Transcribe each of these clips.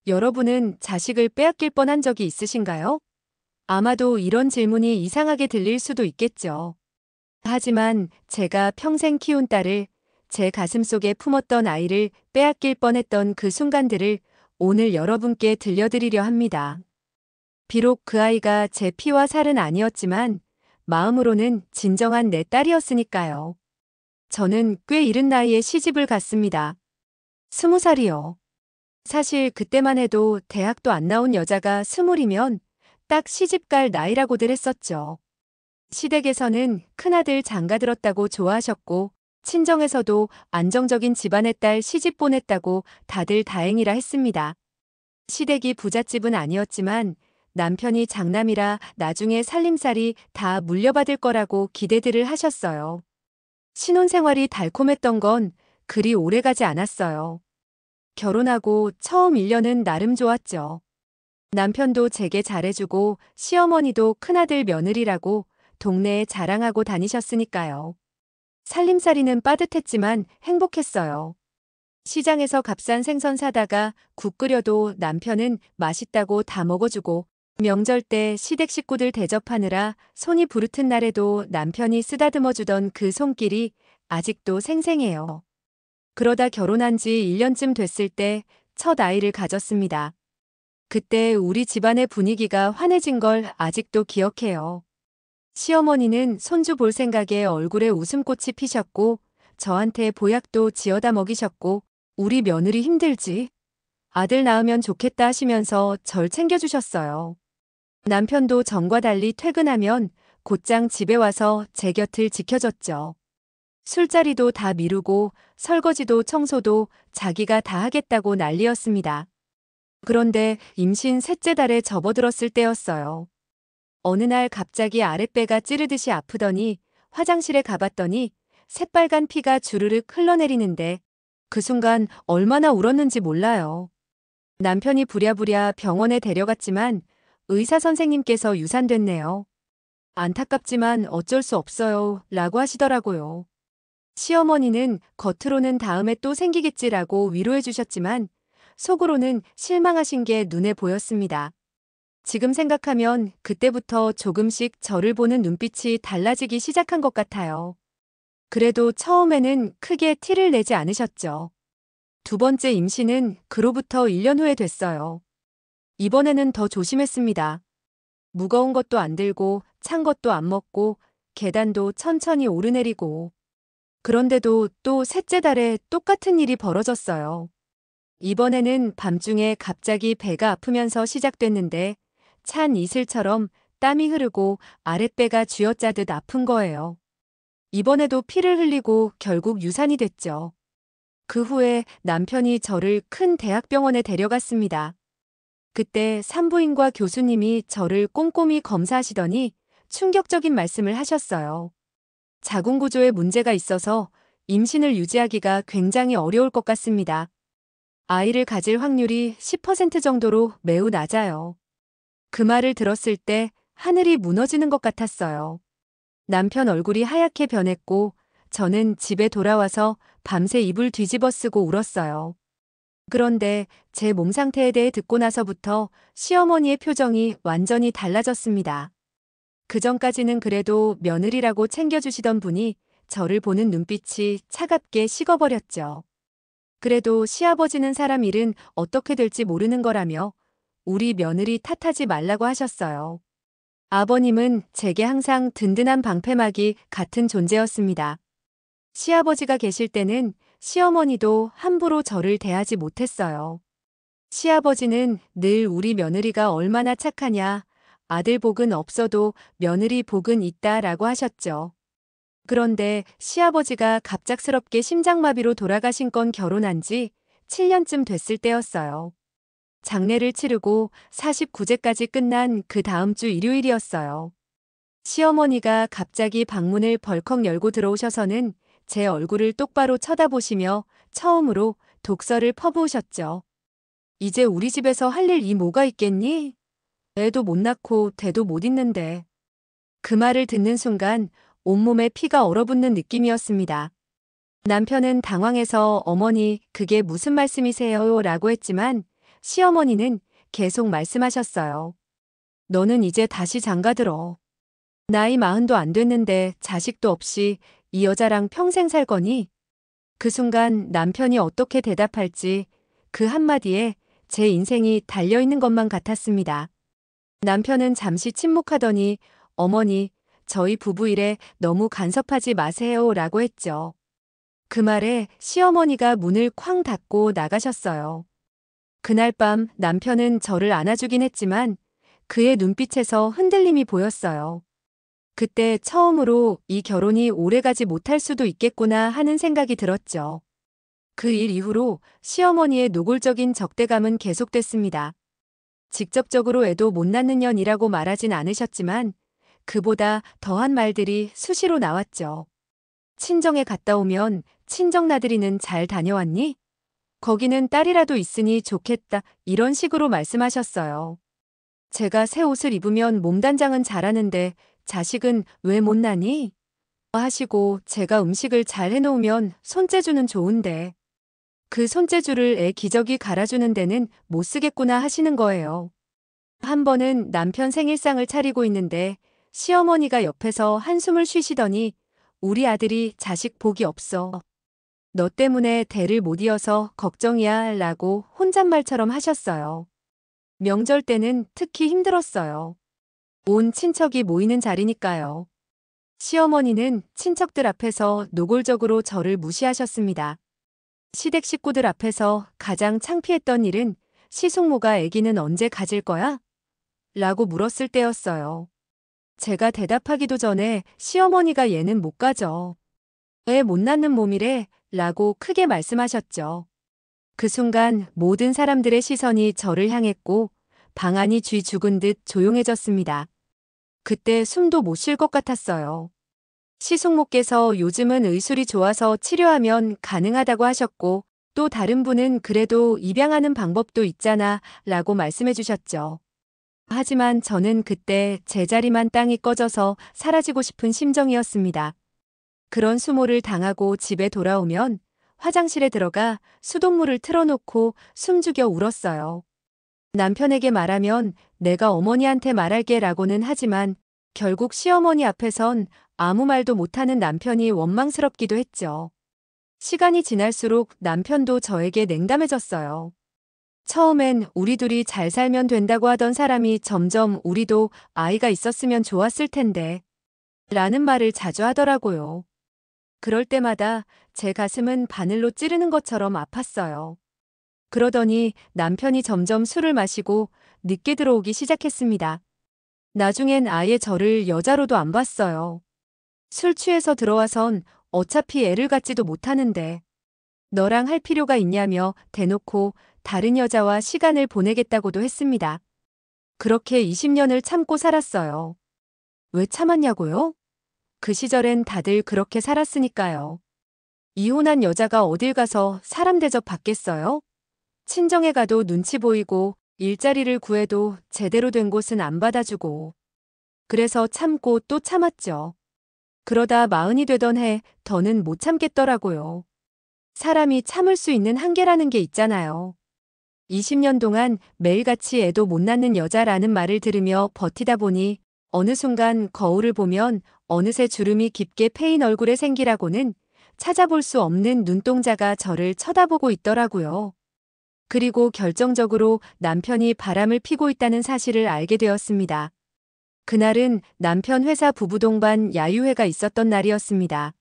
여러분은 자식을 빼앗길 뻔한 적이 있으신가요? 아마도 이런 질문이 이상하게 들릴 수도 있겠죠. 하지만 제가 평생 키운 딸을, 제 가슴속에 품었던 아이를 빼앗길 뻔했던 그 순간들을 오늘 여러분께 들려드리려 합니다. 비록 그 아이가 제 피와 살은 아니었지만 마음으로는 진정한 내 딸이었으니까요. 저는 꽤 이른 나이에 시집을 갔습니다. 20살이요. 사실 그때만 해도 대학도 안 나온 여자가 20이면 딱 시집갈 나이라고들 했었죠. 시댁에서는 큰아들 장가들었다고 좋아하셨고, 친정에서도 안정적인 집안의 딸 시집 보냈다고 다들 다행이라 했습니다. 시댁이 부잣집은 아니었지만 남편이 장남이라 나중에 살림살이 다 물려받을 거라고 기대들을 하셨어요. 신혼생활이 달콤했던 건 그리 오래가지 않았어요. 결혼하고 처음 1년은 나름 좋았죠. 남편도 제게 잘해주고 시어머니도 큰아들 며느리라고 동네에 자랑하고 다니셨으니까요. 살림살이는 빠듯했지만 행복했어요. 시장에서 값싼 생선 사다가 국 끓여도 남편은 맛있다고 다 먹어주고, 명절 때 시댁 식구들 대접하느라 손이 부르튼 날에도 남편이 쓰다듬어주던 그 손길이 아직도 생생해요. 그러다 결혼한 지 1년쯤 됐을 때 첫 아이를 가졌습니다. 그때 우리 집안의 분위기가 환해진 걸 아직도 기억해요. 시어머니는 손주 볼 생각에 얼굴에 웃음꽃이 피셨고, 저한테 보약도 지어다 먹이셨고, 우리 며느리 힘들지? 아들 낳으면 좋겠다 하시면서 절 챙겨주셨어요. 남편도 전과 달리 퇴근하면 곧장 집에 와서 제 곁을 지켜줬죠. 술자리도 다 미루고 설거지도 청소도 자기가 다 하겠다고 난리였습니다. 그런데 임신 셋째 달에 접어들었을 때였어요. 어느 날 갑자기 아랫배가 찌르듯이 아프더니 화장실에 가봤더니 새빨간 피가 주르륵 흘러내리는데 그 순간 얼마나 울었는지 몰라요. 남편이 부랴부랴 병원에 데려갔지만 의사 선생님께서 유산됐네요. 안타깝지만 어쩔 수 없어요 라고 하시더라고요. 시어머니는 겉으로는 다음에 또 생기겠지라고 위로해 주셨지만 속으로는 실망하신 게 눈에 보였습니다. 지금 생각하면 그때부터 조금씩 저를 보는 눈빛이 달라지기 시작한 것 같아요. 그래도 처음에는 크게 티를 내지 않으셨죠. 두 번째 임신은 그로부터 1년 후에 됐어요. 이번에는 더 조심했습니다. 무거운 것도 안 들고 찬 것도 안 먹고 계단도 천천히 오르내리고. 그런데도 또 셋째 달에 똑같은 일이 벌어졌어요. 이번에는 밤중에 갑자기 배가 아프면서 시작됐는데 찬 이슬처럼 땀이 흐르고 아랫배가 쥐어짜듯 아픈 거예요. 이번에도 피를 흘리고 결국 유산이 됐죠. 그 후에 남편이 저를 큰 대학병원에 데려갔습니다. 그때 산부인과 교수님이 저를 꼼꼼히 검사하시더니 충격적인 말씀을 하셨어요. 자궁 구조에 문제가 있어서 임신을 유지하기가 굉장히 어려울 것 같습니다. 아이를 가질 확률이 10% 정도로 매우 낮아요. 그 말을 들었을 때 하늘이 무너지는 것 같았어요. 남편 얼굴이 하얗게 변했고 저는 집에 돌아와서 밤새 이불 뒤집어 쓰고 울었어요. 그런데 제 몸 상태에 대해 듣고 나서부터 시어머니의 표정이 완전히 달라졌습니다. 그전까지는 그래도 며느리라고 챙겨주시던 분이 저를 보는 눈빛이 차갑게 식어버렸죠. 그래도 시아버지는 사람 일은 어떻게 될지 모르는 거라며 우리 며느리 탓하지 말라고 하셨어요. 아버님은 제게 항상 든든한 방패막이 같은 존재였습니다. 시아버지가 계실 때는 시어머니도 함부로 저를 대하지 못했어요. 시아버지는 늘 우리 며느리가 얼마나 착하냐, 아들 복은 없어도 며느리 복은 있다라고 하셨죠. 그런데 시아버지가 갑작스럽게 심장마비로 돌아가신 건 결혼한 지 7년쯤 됐을 때였어요. 장례를 치르고 49제까지 끝난 그 다음 주 일요일이었어요. 시어머니가 갑자기 방문을 벌컥 열고 들어오셔서는 제 얼굴을 똑바로 쳐다보시며 처음으로 독설을 퍼부으셨죠. 이제 우리 집에서 할 일 이 뭐가 있겠니? 애도 못 낳고 대도 못 잇는데. 그 말을 듣는 순간 온몸에 피가 얼어붙는 느낌이었습니다. 남편은 당황해서 어머니 그게 무슨 말씀이세요? 라고 했지만 시어머니는 계속 말씀하셨어요. 너는 이제 다시 장가들어. 나이 40도 안 됐는데 자식도 없이 이 여자랑 평생 살 거니? 그 순간 남편이 어떻게 대답할지 그 한마디에 제 인생이 달려있는 것만 같았습니다. 남편은 잠시 침묵하더니 어머니, 저희 부부 일에 너무 간섭하지 마세요 라고 했죠. 그 말에 시어머니가 문을 쾅 닫고 나가셨어요. 그날 밤 남편은 저를 안아주긴 했지만 그의 눈빛에서 흔들림이 보였어요. 그때 처음으로 이 결혼이 오래가지 못할 수도 있겠구나 하는 생각이 들었죠. 그 일 이후로 시어머니의 노골적인 적대감은 계속됐습니다. 직접적으로 애도 못 낳는 년이라고 말하진 않으셨지만 그보다 더한 말들이 수시로 나왔죠. 친정에 갔다 오면 친정 나들이는 잘 다녀왔니? 거기는 딸이라도 있으니 좋겠다. 이런 식으로 말씀하셨어요. 제가 새 옷을 입으면 몸단장은 잘하는데 자식은 왜 못 나니? 하시고 제가 음식을 잘 해놓으면 손재주는 좋은데 그 손재주를 애 기저귀 갈아주는 데는 못 쓰겠구나 하시는 거예요. 한 번은 남편 생일상을 차리고 있는데 시어머니가 옆에서 한숨을 쉬시더니 우리 아들이 자식 복이 없어. 너 때문에 대를 못 이어서 걱정이야 라고 혼잣말처럼 하셨어요. 명절 때는 특히 힘들었어요. 온 친척이 모이는 자리니까요. 시어머니는 친척들 앞에서 노골적으로 저를 무시하셨습니다. 시댁 식구들 앞에서 가장 창피했던 일은 시숙모가 아기는 언제 가질 거야? 라고 물었을 때였어요. 제가 대답하기도 전에 시어머니가 얘는 못 가져. 애 못 낳는 몸이래 라고 크게 말씀하셨죠. 그 순간 모든 사람들의 시선이 저를 향했고 방 안이 쥐 죽은 듯 조용해졌습니다. 그때 숨도 못 쉴 것 같았어요. 시숙모께서 요즘은 의술이 좋아서 치료하면 가능하다고 하셨고 또 다른 분은 그래도 입양하는 방법도 있잖아 라고 말씀해 주셨죠. 하지만 저는 그때 제자리만 땅이 꺼져서 사라지고 싶은 심정이었습니다. 그런 수모를 당하고 집에 돌아오면 화장실에 들어가 수돗물을 틀어놓고 숨죽여 울었어요. 남편에게 말하면 내가 어머니한테 말할게 라고는 하지만 결국 시어머니 앞에선 아무 말도 못하는 남편이 원망스럽기도 했죠. 시간이 지날수록 남편도 저에게 냉담해졌어요. 처음엔 우리 둘이 잘 살면 된다고 하던 사람이 점점 우리도 아이가 있었으면 좋았을 텐데 라는 말을 자주 하더라고요. 그럴 때마다 제 가슴은 바늘로 찌르는 것처럼 아팠어요. 그러더니 남편이 점점 술을 마시고 늦게 들어오기 시작했습니다. 나중엔 아예 저를 여자로도 안 봤어요. 술 취해서 들어와선 어차피 애를 갖지도 못하는데 너랑 할 필요가 있냐며 대놓고 다른 여자와 시간을 보내겠다고도 했습니다. 그렇게 20년을 참고 살았어요. 왜 참았냐고요? 그 시절엔 다들 그렇게 살았으니까요. 이혼한 여자가 어딜 가서 사람 대접 받겠어요? 친정에 가도 눈치 보이고 일자리를 구해도 제대로 된 곳은 안 받아주고. 그래서 참고 또 참았죠. 그러다 40이 되던 해 더는 못 참겠더라고요. 사람이 참을 수 있는 한계라는 게 있잖아요. 20년 동안 매일같이 애도 못 낳는 여자라는 말을 들으며 버티다 보니 어느 순간 거울을 보면 어느새 주름이 깊게 패인 얼굴에 생기라고는 찾아볼 수 없는 눈동자가 저를 쳐다보고 있더라고요. 그리고 결정적으로 남편이 바람을 피고 있다는 사실을 알게 되었습니다. 그날은 남편 회사 부부동반 야유회가 있었던 날이었습니다.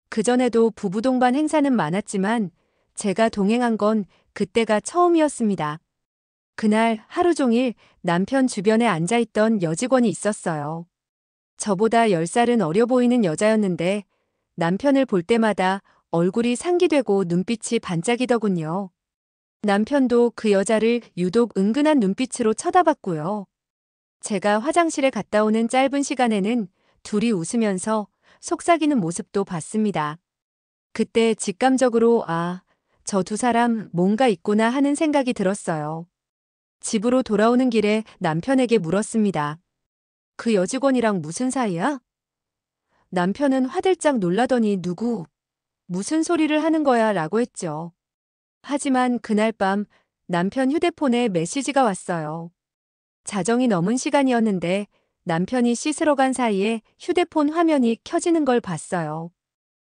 그전에도 부부동반 행사는 많았지만 제가 동행한 건 그때가 처음이었습니다. 그날 하루 종일 남편 주변에 앉아있던 여직원이 있었어요. 저보다 10살은 어려 보이는 여자였는데 남편을 볼 때마다 얼굴이 상기되고 눈빛이 반짝이더군요. 남편도 그 여자를 유독 은근한 눈빛으로 쳐다봤고요. 제가 화장실에 갔다 오는 짧은 시간에는 둘이 웃으면서 속삭이는 모습도 봤습니다. 그때 직감적으로 저 두 사람 뭔가 있구나 하는 생각이 들었어요. 집으로 돌아오는 길에 남편에게 물었습니다. 그 여직원이랑 무슨 사이야? 남편은 화들짝 놀라더니 무슨 소리를 하는 거야 라고 했죠. 하지만 그날 밤 남편 휴대폰에 메시지가 왔어요. 자정이 넘은 시간이었는데 남편이 씻으러 간 사이에 휴대폰 화면이 켜지는 걸 봤어요.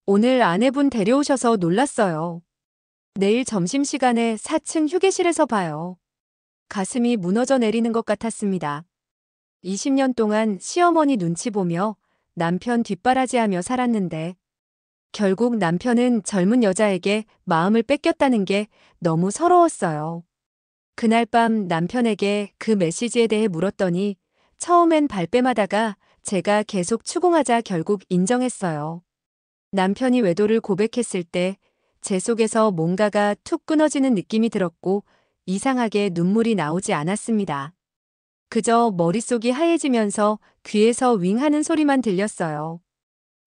오늘 아내분 데려오셔서 놀랐어요. 내일 점심시간에 4층 휴게실에서 봐요. 가슴이 무너져 내리는 것 같았습니다. 20년 동안 시어머니 눈치 보며 남편 뒷바라지하며 살았는데 결국 남편은 젊은 여자에게 마음을 뺏겼다는 게 너무 서러웠어요. 그날 밤 남편에게 그 메시지에 대해 물었더니 처음엔 발뺌하다가 제가 계속 추궁하자 결국 인정했어요. 남편이 외도를 고백했을 때 제 속에서 뭔가가 툭 끊어지는 느낌이 들었고 이상하게 눈물이 나오지 않았습니다. 그저 머릿속이 하얘지면서 귀에서 윙 하는 소리만 들렸어요.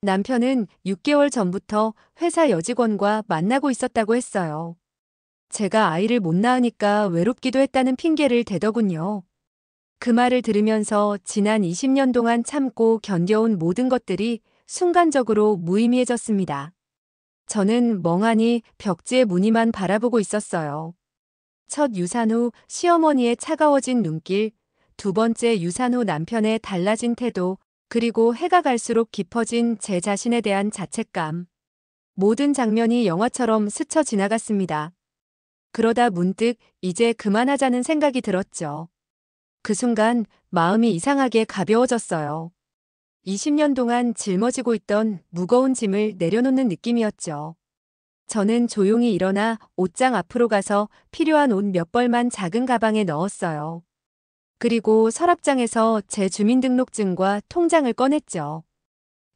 남편은 6개월 전부터 회사 여직원과 만나고 있었다고 했어요. 제가 아이를 못 낳으니까 외롭기도 했다는 핑계를 대더군요. 그 말을 들으면서 지난 20년 동안 참고 견뎌온 모든 것들이 순간적으로 무의미해졌습니다. 저는 멍하니 벽지의 무늬만 바라보고 있었어요. 첫 유산 후 시어머니의 차가워진 눈길, 두 번째 유산 후 남편의 달라진 태도, 그리고 해가 갈수록 깊어진 제 자신에 대한 자책감. 모든 장면이 영화처럼 스쳐 지나갔습니다. 그러다 문득 이제 그만하자는 생각이 들었죠. 그 순간 마음이 이상하게 가벼워졌어요. 20년 동안 짊어지고 있던 무거운 짐을 내려놓는 느낌이었죠. 저는 조용히 일어나 옷장 앞으로 가서 필요한 옷 몇 벌만 작은 가방에 넣었어요. 그리고 서랍장에서 제 주민등록증과 통장을 꺼냈죠.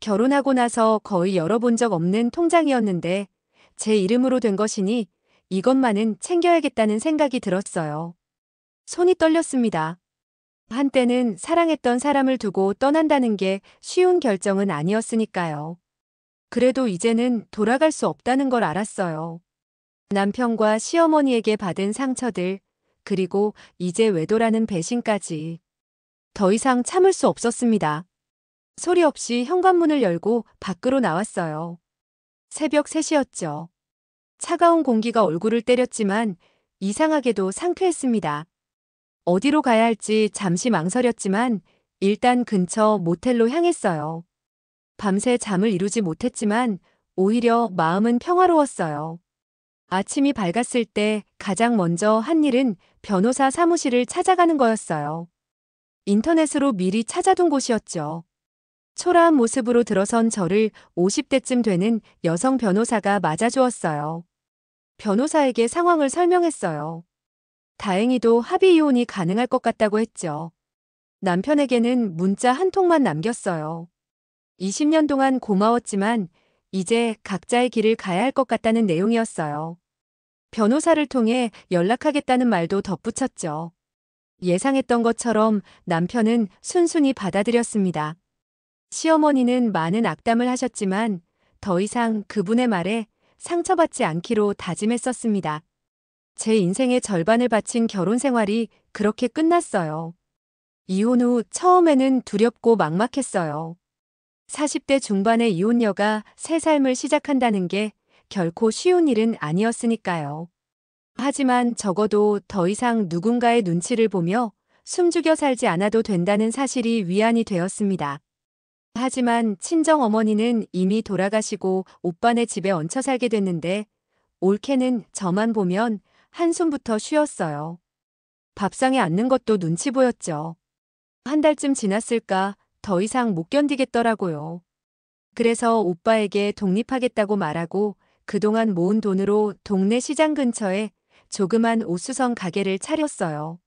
결혼하고 나서 거의 열어본 적 없는 통장이었는데 제 이름으로 된 것이니 이것만은 챙겨야겠다는 생각이 들었어요. 손이 떨렸습니다. 한때는 사랑했던 사람을 두고 떠난다는 게 쉬운 결정은 아니었으니까요. 그래도 이제는 돌아갈 수 없다는 걸 알았어요. 남편과 시어머니에게 받은 상처들, 그리고 이제 외도라는 배신까지. 더 이상 참을 수 없었습니다. 소리 없이 현관문을 열고 밖으로 나왔어요. 새벽 3시였죠. 차가운 공기가 얼굴을 때렸지만 이상하게도 상쾌했습니다. 어디로 가야 할지 잠시 망설였지만 일단 근처 모텔로 향했어요. 밤새 잠을 이루지 못했지만 오히려 마음은 평화로웠어요. 아침이 밝았을 때 가장 먼저 한 일은 변호사 사무실을 찾아가는 거였어요. 인터넷으로 미리 찾아둔 곳이었죠. 초라한 모습으로 들어선 저를 50대쯤 되는 여성 변호사가 맞아주었어요. 변호사에게 상황을 설명했어요. 다행히도 합의 이혼이 가능할 것 같다고 했죠. 남편에게는 문자 한 통만 남겼어요. 20년 동안 고마웠지만 이제 각자의 길을 가야 할 것 같다는 내용이었어요. 변호사를 통해 연락하겠다는 말도 덧붙였죠. 예상했던 것처럼 남편은 순순히 받아들였습니다. 시어머니는 많은 악담을 하셨지만 더 이상 그분의 말에 상처받지 않기로 다짐했었습니다. 제 인생의 절반을 바친 결혼 생활이 그렇게 끝났어요. 이혼 후 처음에는 두렵고 막막했어요. 40대 중반의 이혼녀가 새 삶을 시작한다는 게 결코 쉬운 일은 아니었으니까요. 하지만 적어도 더 이상 누군가의 눈치를 보며 숨죽여 살지 않아도 된다는 사실이 위안이 되었습니다. 하지만 친정어머니는 이미 돌아가시고 오빠네 집에 얹혀 살게 됐는데 올케는 저만 보면 한숨부터 쉬었어요. 밥상에 앉는 것도 눈치 보였죠. 한 달쯤 지났을까 더 이상 못 견디겠더라고요. 그래서 오빠에게 독립하겠다고 말하고 그동안 모은 돈으로 동네 시장 근처에 조그만 옷수선 가게를 차렸어요.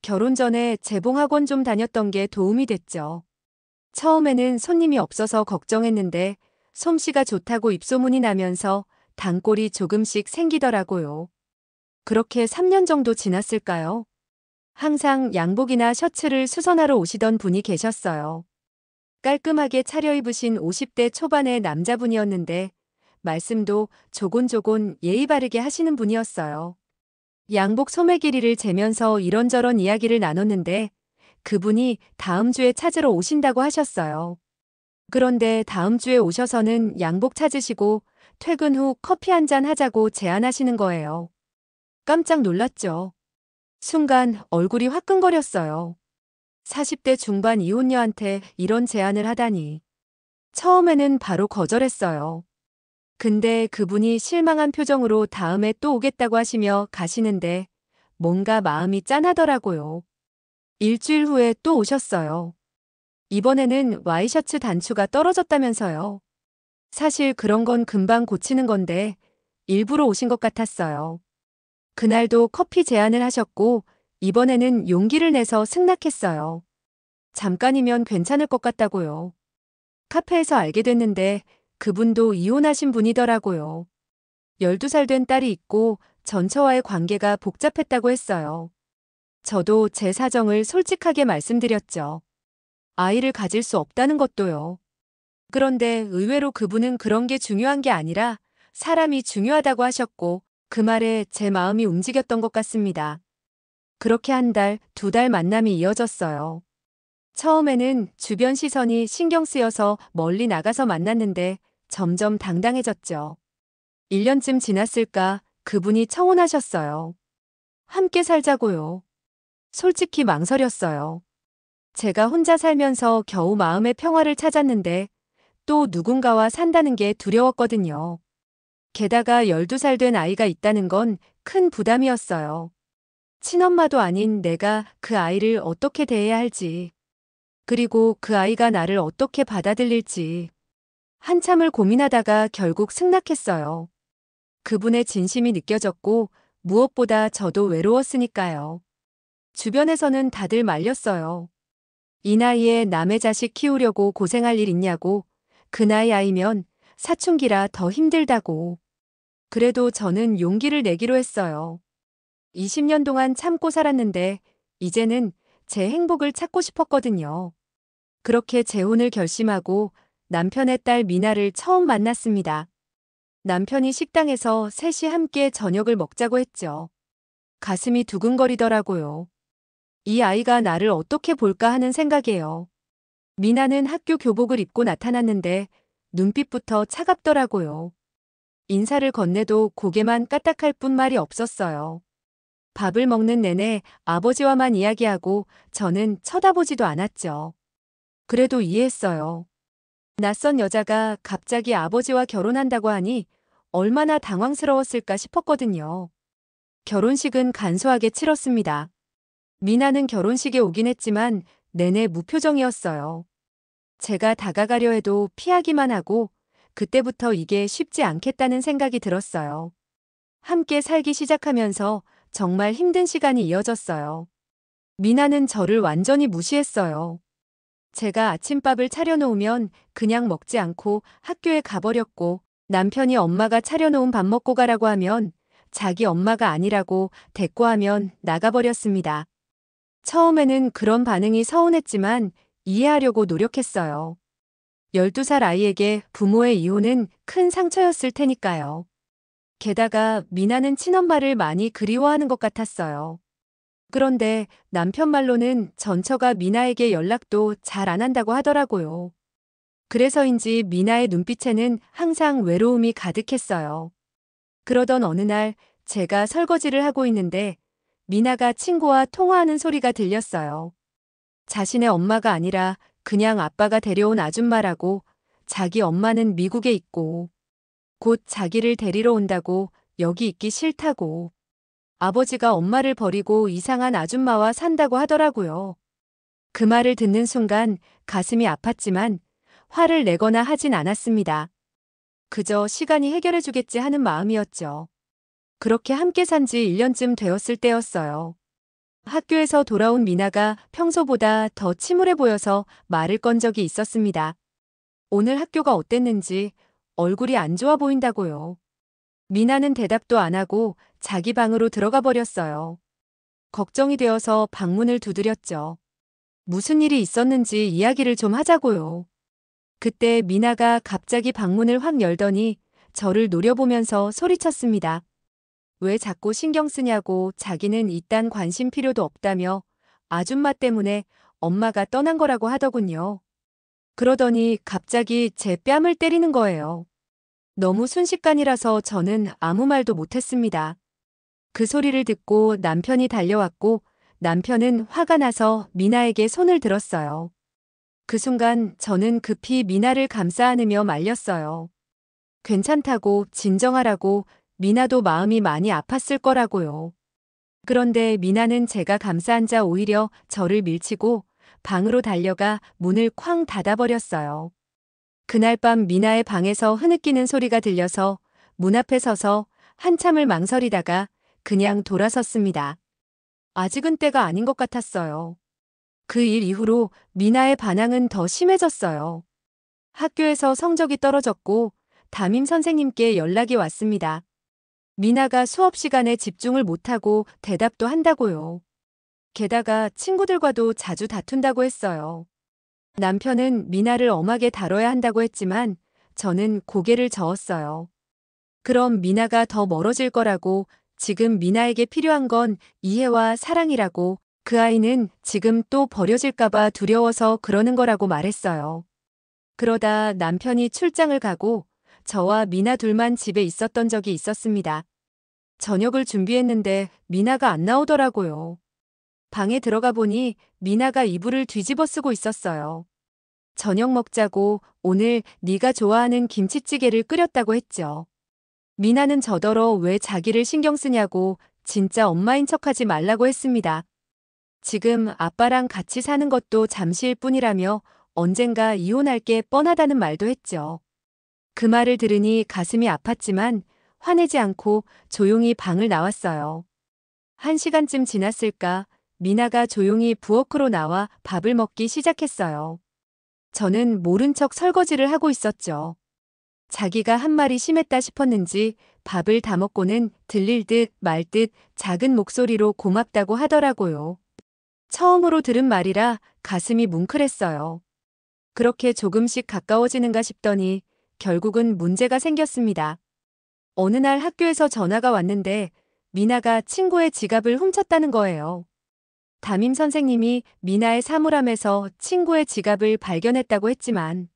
결혼 전에 재봉학원 좀 다녔던 게 도움이 됐죠. 처음에는 손님이 없어서 걱정했는데 솜씨가 좋다고 입소문이 나면서 단골이 조금씩 생기더라고요. 그렇게 3년 정도 지났을까요? 항상 양복이나 셔츠를 수선하러 오시던 분이 계셨어요. 깔끔하게 차려입으신 50대 초반의 남자분이었는데 말씀도 조곤조곤 예의 바르게 하시는 분이었어요. 양복 소매 길이를 재면서 이런저런 이야기를 나눴는데 그분이 다음 주에 찾으러 오신다고 하셨어요. 그런데 다음 주에 오셔서는 양복 찾으시고 퇴근 후 커피 한잔 하자고 제안하시는 거예요. 깜짝 놀랐죠. 순간 얼굴이 화끈거렸어요. 40대 중반 이혼녀한테 이런 제안을 하다니. 처음에는 바로 거절했어요. 근데 그분이 실망한 표정으로 다음에 또 오겠다고 하시며 가시는데 뭔가 마음이 짠하더라고요. 일주일 후에 또 오셨어요. 이번에는 와이셔츠 단추가 떨어졌다면서요. 사실 그런 건 금방 고치는 건데 일부러 오신 것 같았어요. 그날도 커피 제안을 하셨고 이번에는 용기를 내서 승낙했어요. 잠깐이면 괜찮을 것 같다고요. 카페에서 알게 됐는데 그분도 이혼하신 분이더라고요. 12살 된 딸이 있고 전처와의 관계가 복잡했다고 했어요. 저도 제 사정을 솔직하게 말씀드렸죠. 아이를 가질 수 없다는 것도요. 그런데 의외로 그분은 그런 게 중요한 게 아니라 사람이 중요하다고 하셨고 그 말에 제 마음이 움직였던 것 같습니다. 그렇게 한 달, 2달 만남이 이어졌어요. 처음에는 주변 시선이 신경 쓰여서 멀리 나가서 만났는데 점점 당당해졌죠. 1년쯤 지났을까 그분이 청혼하셨어요. 함께 살자고요. 솔직히 망설였어요. 제가 혼자 살면서 겨우 마음의 평화를 찾았는데 또 누군가와 산다는 게 두려웠거든요. 게다가 12살 된 아이가 있다는 건 큰 부담이었어요. 친엄마도 아닌 내가 그 아이를 어떻게 대해야 할지, 그리고 그 아이가 나를 어떻게 받아들일지 한참을 고민하다가 결국 승낙했어요. 그분의 진심이 느껴졌고 무엇보다 저도 외로웠으니까요. 주변에서는 다들 말렸어요. 이 나이에 남의 자식 키우려고 고생할 일 있냐고, 그 나이 아이면 사춘기라 더 힘들다고. 그래도 저는 용기를 내기로 했어요. 20년 동안 참고 살았는데 이제는 제 행복을 찾고 싶었거든요. 그렇게 재혼을 결심하고 남편의 딸 미나를 처음 만났습니다. 남편이 식당에서 셋이 함께 저녁을 먹자고 했죠. 가슴이 두근거리더라고요. 이 아이가 나를 어떻게 볼까 하는 생각이에요. 미나는 학교 교복을 입고 나타났는데 눈빛부터 차갑더라고요. 인사를 건네도 고개만 까딱할 뿐 말이 없었어요. 밥을 먹는 내내 아버지와만 이야기하고 저는 쳐다보지도 않았죠. 그래도 이해했어요. 낯선 여자가 갑자기 아버지와 결혼한다고 하니 얼마나 당황스러웠을까 싶었거든요. 결혼식은 간소하게 치렀습니다. 미나는 결혼식에 오긴 했지만 내내 무표정이었어요. 제가 다가가려 해도 피하기만 하고 그때부터 이게 쉽지 않겠다는 생각이 들었어요. 함께 살기 시작하면서 정말 힘든 시간이 이어졌어요. 미나는 저를 완전히 무시했어요. 제가 아침밥을 차려놓으면 그냥 먹지 않고 학교에 가버렸고 남편이 엄마가 차려놓은 밥 먹고 가라고 하면 자기 엄마가 아니라고 대꾸하면 나가버렸습니다. 처음에는 그런 반응이 서운했지만 이해하려고 노력했어요. 12살 아이에게 부모의 이혼은 큰 상처였을 테니까요. 게다가 미나는 친엄마를 많이 그리워하는 것 같았어요. 그런데 남편 말로는 전처가 미나에게 연락도 잘 안 한다고 하더라고요. 그래서인지 미나의 눈빛에는 항상 외로움이 가득했어요. 그러던 어느 날 제가 설거지를 하고 있는데 미나가 친구와 통화하는 소리가 들렸어요. 자신의 엄마가 아니라 그냥 아빠가 데려온 아줌마라고, 자기 엄마는 미국에 있고 곧 자기를 데리러 온다고, 여기 있기 싫다고, 아버지가 엄마를 버리고 이상한 아줌마와 산다고 하더라고요. 그 말을 듣는 순간 가슴이 아팠지만 화를 내거나 하진 않았습니다. 그저 시간이 해결해주겠지 하는 마음이었죠. 그렇게 함께 산 지 1년쯤 되었을 때였어요. 학교에서 돌아온 미나가 평소보다 더 침울해 보여서 말을 건 적이 있었습니다. 오늘 학교가 어땠는지 얼굴이 안 좋아 보인다고요. 미나는 대답도 안 하고 자기 방으로 들어가 버렸어요. 걱정이 되어서 방문을 두드렸죠. 무슨 일이 있었는지 이야기를 좀 하자고요. 그때 미나가 갑자기 방문을 확 열더니 저를 노려보면서 소리쳤습니다. 왜 자꾸 신경 쓰냐고, 자기는 이딴 관심 필요도 없다며 아줌마 때문에 엄마가 떠난 거라고 하더군요. 그러더니 갑자기 제 뺨을 때리는 거예요. 너무 순식간이라서 저는 아무 말도 못했습니다. 그 소리를 듣고 남편이 달려왔고 남편은 화가 나서 미나에게 손을 들었어요. 그 순간 저는 급히 미나를 감싸 안으며 말렸어요. 괜찮다고, 진정하라고, 미나도 마음이 많이 아팠을 거라고요. 그런데 미나는 제가 감싸 안자 오히려 저를 밀치고 방으로 달려가 문을 쾅 닫아버렸어요. 그날 밤 미나의 방에서 흐느끼는 소리가 들려서 문 앞에 서서 한참을 망설이다가 그냥 돌아섰습니다. 아직은 때가 아닌 것 같았어요. 그 일 이후로 미나의 반항은 더 심해졌어요. 학교에서 성적이 떨어졌고 담임 선생님께 연락이 왔습니다. 미나가 수업 시간에 집중을 못하고 대답도 한다고요. 게다가 친구들과도 자주 다툰다고 했어요. 남편은 미나를 엄하게 다뤄야 한다고 했지만 저는 고개를 저었어요. 그럼 미나가 더 멀어질 거라고, 지금 미나에게 필요한 건 이해와 사랑이라고, 그 아이는 지금 또 버려질까봐 두려워서 그러는 거라고 말했어요. 그러다 남편이 출장을 가고 저와 미나 둘만 집에 있었던 적이 있었습니다. 저녁을 준비했는데 미나가 안 나오더라고요. 방에 들어가 보니 미나가 이불을 뒤집어 쓰고 있었어요. 저녁 먹자고 오늘 네가 좋아하는 김치찌개를 끓였다고 했죠. 미나는 저더러 왜 자기를 신경 쓰냐고 진짜 엄마인 척하지 말라고 했습니다. 지금 아빠랑 같이 사는 것도 잠시일 뿐이라며 언젠가 이혼할 게 뻔하다는 말도 했죠. 그 말을 들으니 가슴이 아팠지만 화내지 않고 조용히 방을 나왔어요. 1시간쯤 지났을까 미나가 조용히 부엌으로 나와 밥을 먹기 시작했어요. 저는 모른 척 설거지를 하고 있었죠. 자기가 한 말이 심했다 싶었는지 밥을 다 먹고는 들릴 듯 말 듯 작은 목소리로 고맙다고 하더라고요. 처음으로 들은 말이라 가슴이 뭉클했어요. 그렇게 조금씩 가까워지는가 싶더니 결국은 문제가 생겼습니다. 어느 날 학교에서 전화가 왔는데 미나가 친구의 지갑을 훔쳤다는 거예요. 담임 선생님이 미나의 사물함에서 친구의 지갑을 발견했다고 했지만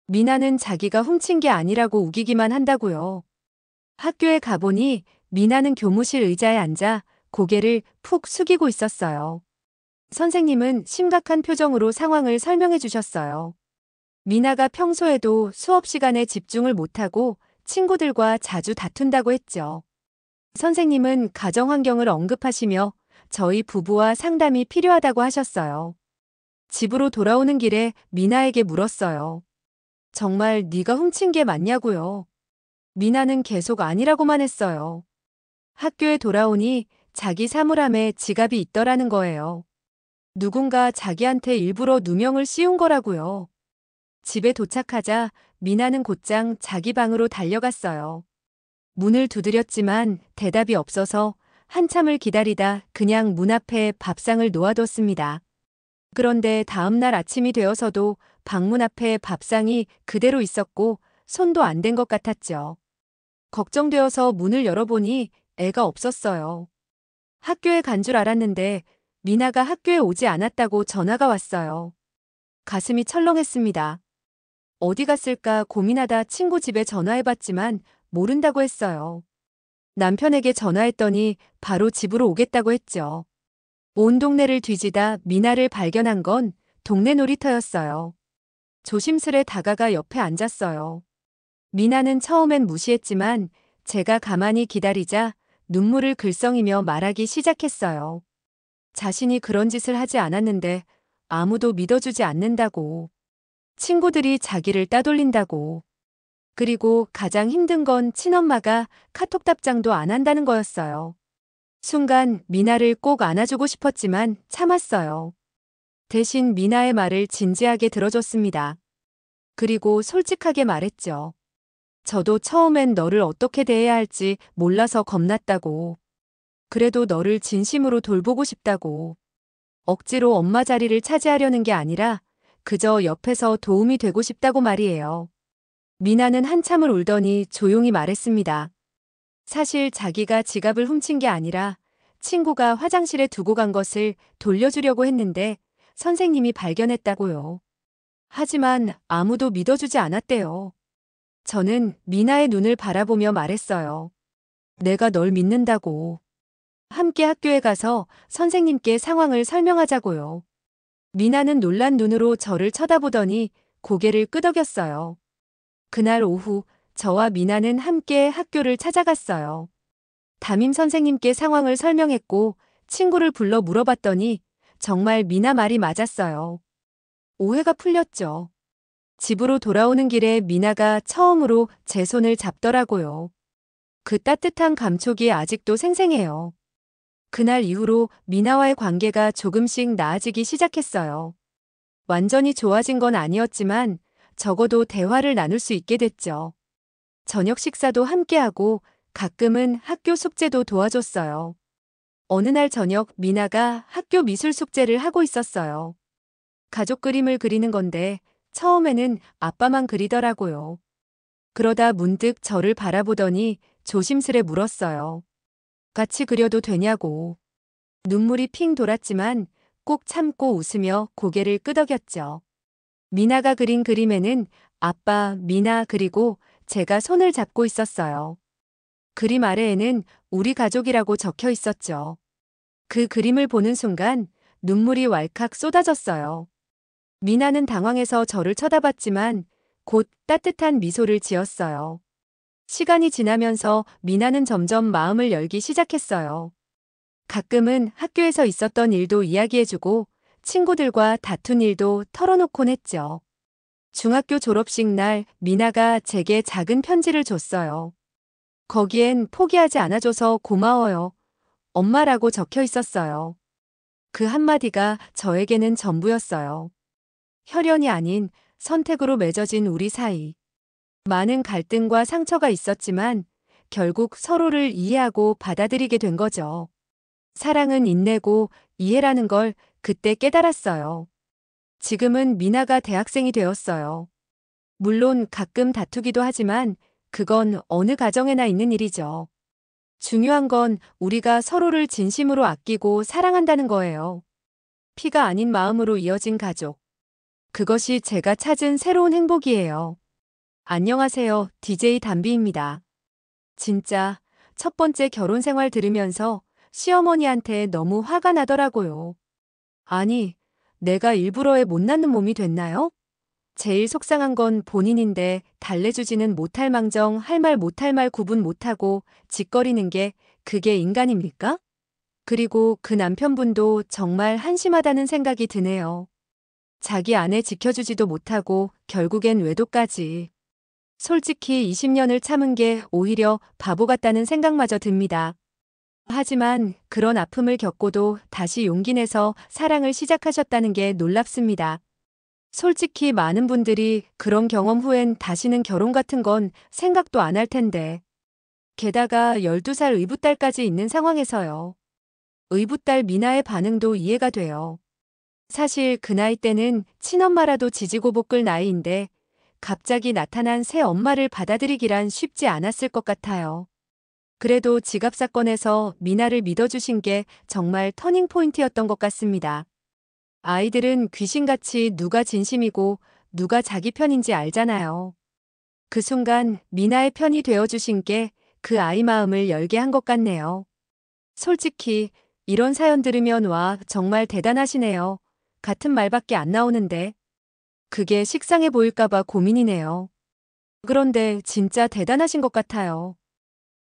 미나는 자기가 훔친 게 아니라고 우기기만 한다고요. 학교에 가보니 미나는 교무실 의자에 앉아 고개를 푹 숙이고 있었어요. 선생님은 심각한 표정으로 상황을 설명해 주셨어요. 미나가 평소에도 수업 시간에 집중을 못하고 친구들과 자주 다툰다고 했죠. 선생님은 가정 환경을 언급하시며 저희 부부와 상담이 필요하다고 하셨어요. 집으로 돌아오는 길에 미나에게 물었어요. 정말 네가 훔친 게 맞냐고요. 미나는 계속 아니라고만 했어요. 학교에 돌아오니 자기 사물함에 지갑이 있더라는 거예요. 누군가 자기한테 일부러 누명을 씌운 거라고요. 집에 도착하자 미나는 곧장 자기 방으로 달려갔어요. 문을 두드렸지만 대답이 없어서 한참을 기다리다 그냥 문 앞에 밥상을 놓아뒀습니다. 그런데 다음날 아침이 되어서도 방문 앞에 밥상이 그대로 있었고 손도 안 댄 것 같았죠. 걱정되어서 문을 열어보니 애가 없었어요. 학교에 간 줄 알았는데 미나가 학교에 오지 않았다고 전화가 왔어요. 가슴이 철렁했습니다. 어디 갔을까 고민하다 친구 집에 전화해봤지만 모른다고 했어요. 남편에게 전화했더니 바로 집으로 오겠다고 했죠. 온 동네를 뒤지다 미나를 발견한 건 동네 놀이터였어요. 조심스레 다가가 옆에 앉았어요. 미나는 처음엔 무시했지만 제가 가만히 기다리자 눈물을 글썽이며 말하기 시작했어요. 자신이 그런 짓을 하지 않았는데 아무도 믿어주지 않는다고. 친구들이 자기를 따돌린다고. 그리고 가장 힘든 건 친엄마가 카톡 답장도 안 한다는 거였어요. 순간 미나를 꼭 안아주고 싶었지만 참았어요. 대신 미나의 말을 진지하게 들어줬습니다. 그리고 솔직하게 말했죠. 저도 처음엔 너를 어떻게 대해야 할지 몰라서 겁났다고. 그래도 너를 진심으로 돌보고 싶다고. 억지로 엄마 자리를 차지하려는 게 아니라 그저 옆에서 도움이 되고 싶다고 말이에요. 미나는 한참을 울더니 조용히 말했습니다. 사실 자기가 지갑을 훔친 게 아니라 친구가 화장실에 두고 간 것을 돌려주려고 했는데 선생님이 발견했다고요. 하지만 아무도 믿어주지 않았대요. 저는 미나의 눈을 바라보며 말했어요. 내가 널 믿는다고. 함께 학교에 가서 선생님께 상황을 설명하자고요. 미나는 놀란 눈으로 저를 쳐다보더니 고개를 끄덕였어요. 그날 오후 저와 미나는 함께 학교를 찾아갔어요. 담임 선생님께 상황을 설명했고 친구를 불러 물어봤더니 정말 미나 말이 맞았어요. 오해가 풀렸죠. 집으로 돌아오는 길에 미나가 처음으로 제 손을 잡더라고요. 그 따뜻한 감촉이 아직도 생생해요. 그날 이후로 미나와의 관계가 조금씩 나아지기 시작했어요. 완전히 좋아진 건 아니었지만 적어도 대화를 나눌 수 있게 됐죠. 저녁 식사도 함께하고 가끔은 학교 숙제도 도와줬어요. 어느 날 저녁 미나가 학교 미술 숙제를 하고 있었어요. 가족 그림을 그리는 건데 처음에는 아빠만 그리더라고요. 그러다 문득 저를 바라보더니 조심스레 물었어요. 같이 그려도 되냐고. 눈물이 핑 돌았지만 꼭 참고 웃으며 고개를 끄덕였죠. 미나가 그린 그림에는 아빠, 미나 그리고 제가 손을 잡고 있었어요. 그림 아래에는 우리 가족이라고 적혀 있었죠. 그 그림을 보는 순간 눈물이 왈칵 쏟아졌어요. 미나는 당황해서 저를 쳐다봤지만 곧 따뜻한 미소를 지었어요. 시간이 지나면서 미나는 점점 마음을 열기 시작했어요. 가끔은 학교에서 있었던 일도 이야기해주고 친구들과 다툰 일도 털어놓곤 했죠. 중학교 졸업식 날 미나가 제게 작은 편지를 줬어요. 거기엔 포기하지 않아줘서 고마워요. 엄마라고 적혀 있었어요. 그 한마디가 저에게는 전부였어요. 혈연이 아닌 선택으로 맺어진 우리 사이. 많은 갈등과 상처가 있었지만 결국 서로를 이해하고 받아들이게 된 거죠. 사랑은 인내고 이해라는 걸 그때 깨달았어요. 지금은 미나가 대학생이 되었어요. 물론 가끔 다투기도 하지만 그건 어느 가정에나 있는 일이죠. 중요한 건 우리가 서로를 진심으로 아끼고 사랑한다는 거예요. 피가 아닌 마음으로 이어진 가족. 그것이 제가 찾은 새로운 행복이에요. 안녕하세요. DJ 담비입니다. 진짜 첫 번째 결혼 생활 들으면서 시어머니한테 너무 화가 나더라고요. 아니, 내가 일부러의 못 낳는 몸이 됐나요? 제일 속상한 건 본인인데 달래주지는 못할 망정 할 말 못할 말 구분 못하고 짓거리는 게 그게 인간입니까? 그리고 그 남편분도 정말 한심하다는 생각이 드네요. 자기 아내 지켜주지도 못하고 결국엔 외도까지. 솔직히 20년을 참은 게 오히려 바보 같다는 생각마저 듭니다. 하지만 그런 아픔을 겪고도 다시 용기 내서 사랑을 시작하셨다는 게 놀랍습니다. 솔직히 많은 분들이 그런 경험 후엔 다시는 결혼 같은 건 생각도 안 할 텐데. 게다가 12살 의붓딸까지 있는 상황에서요. 의붓딸 미나의 반응도 이해가 돼요. 사실 그 나이 때는 친엄마라도 지지고 볶을 나이인데 갑자기 나타난 새 엄마를 받아들이기란 쉽지 않았을 것 같아요. 그래도 지갑 사건에서 미나를 믿어주신 게 정말 터닝포인트였던 것 같습니다. 아이들은 귀신같이 누가 진심이고 누가 자기 편인지 알잖아요. 그 순간 미나의 편이 되어주신 게 그 아이 마음을 열게 한 것 같네요. 솔직히 이런 사연 들으면 와, 정말 대단하시네요. 같은 말밖에 안 나오는데. 그게 식상해 보일까봐 고민이네요. 그런데 진짜 대단하신 것 같아요.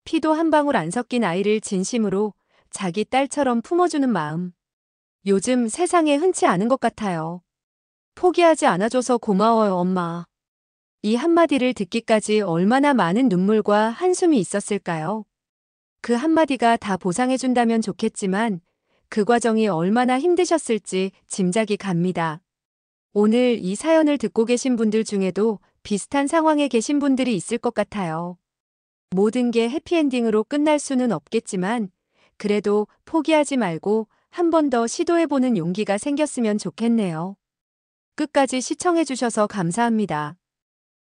피도 한 방울 안 섞인 아이를 진심으로 자기 딸처럼 품어주는 마음. 요즘 세상에 흔치 않은 것 같아요. 포기하지 않아줘서 고마워요, 엄마. 이 한마디를 듣기까지 얼마나 많은 눈물과 한숨이 있었을까요? 그 한마디가 다 보상해준다면 좋겠지만 그 과정이 얼마나 힘드셨을지 짐작이 갑니다. 오늘 이 사연을 듣고 계신 분들 중에도 비슷한 상황에 계신 분들이 있을 것 같아요. 모든 게 해피엔딩으로 끝날 수는 없겠지만 그래도 포기하지 말고 한 번 더 시도해보는 용기가 생겼으면 좋겠네요. 끝까지 시청해주셔서 감사합니다.